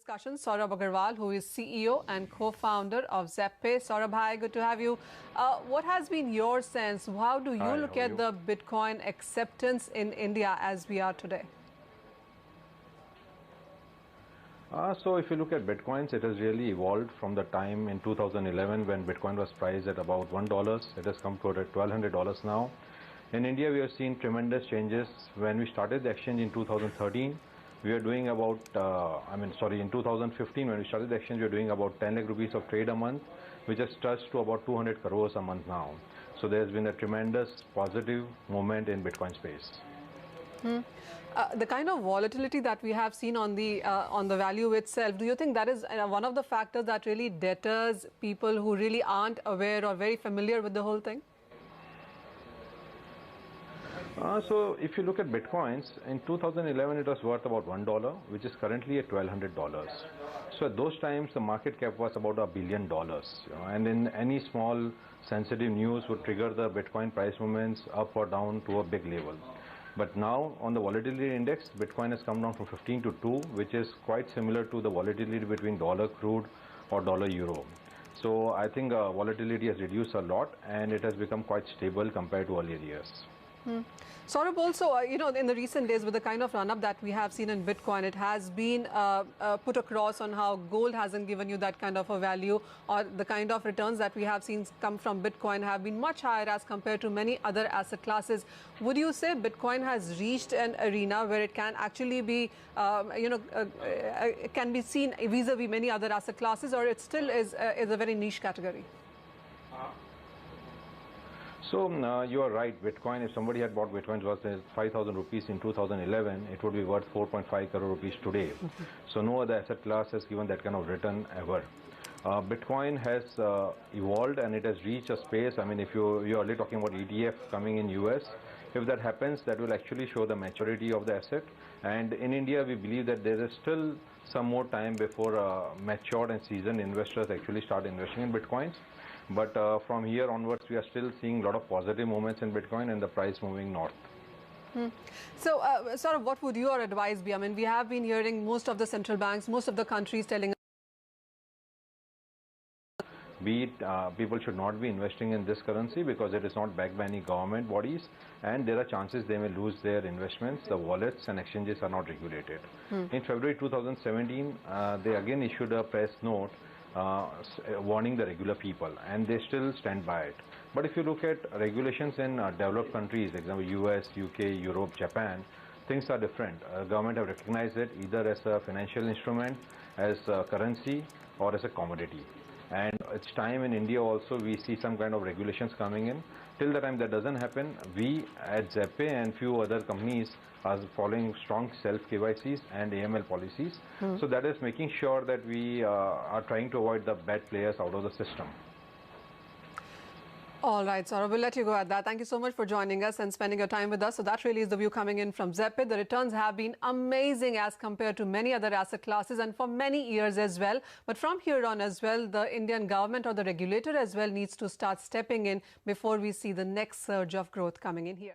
discussion, Saurabh Agarwal, who is CEO and co-founder of ZepPay. Saurabh, hi, good to have you. What has been your sense? How do you look at the Bitcoin acceptance in India as we are today? So if you look at Bitcoins, it has really evolved from the time in 2011 when Bitcoin was priced at about $1. It has come to $1,200 now. In India, we have seen tremendous changes. When we started the exchange in 2013, we are doing about, in 2015, when we started the exchange, we were doing about 10 lakh rupees of trade a month, which has touched to about 200 crores a month now. So there's been a tremendous positive movement in Bitcoin space. The kind of volatility that we have seen on the value itself, do you think that is one of the factors that really deters people who really aren't aware or very familiar with the whole thing? So if you look at Bitcoins, in 2011 it was worth about $1, which is currently at $1,200. So at those times the market cap was about $1 billion, and in any small sensitive news would trigger the Bitcoin price movements up or down to a big level. But now on the volatility index, Bitcoin has come down from 15 to 2, which is quite similar to the volatility between dollar crude or dollar euro. So I think volatility has reduced a lot and it has become quite stable compared to earlier years. Saurabh, also, in the recent days with the kind of run-up that we have seen in Bitcoin, it has been put across on how gold hasn't given you that kind of a value, or the kind of returns that we have seen come from Bitcoin have been much higher as compared to many other asset classes. Would you say Bitcoin has reached an arena where it can actually be, can be seen vis-a-vis many other asset classes, or it still is a very niche category? So you are right. Bitcoin, if somebody had bought Bitcoin was 5,000 rupees in 2011, it would be worth 4.5 crore rupees today. So no other asset class has given that kind of return ever. Bitcoin has evolved and it has reached a space. I mean, if you're only talking about ETF coming in US, if that happens, that will actually show the maturity of the asset. And in India, we believe that there is still some more time before matured and seasoned investors actually start investing in Bitcoins. But from here onwards, we are still seeing a lot of positive movements in Bitcoin and the price moving north. So, sort of, what would your advice be? I mean, we have been hearing most of the central banks, most of the countries telling us people should not be investing in this currency because it is not backed by any government bodies, and there are chances they may lose their investments. The wallets and exchanges are not regulated. In February 2017, they again issued a press note warning the regular people, and they still stand by it. But if you look at regulations in developed countries, example US, UK, Europe, Japan, things are different. Government have recognized it either as a financial instrument, as a currency, or as a commodity. And it's time in India also we see some kind of regulations coming in. Till the time that doesn't happen, we at ZepPay and few other companies are following strong self-KYCs and AML policies. So that is making sure that we are trying to avoid the bad players out of the system. All right, Saurabh, we'll let you go at that. Thank you so much for joining us and spending your time with us. So that really is the view coming in from ZepPay. The returns have been amazing as compared to many other asset classes and for many years as well. But from here on as well, the Indian government or the regulator as well needs to start stepping in before we see the next surge of growth coming in here.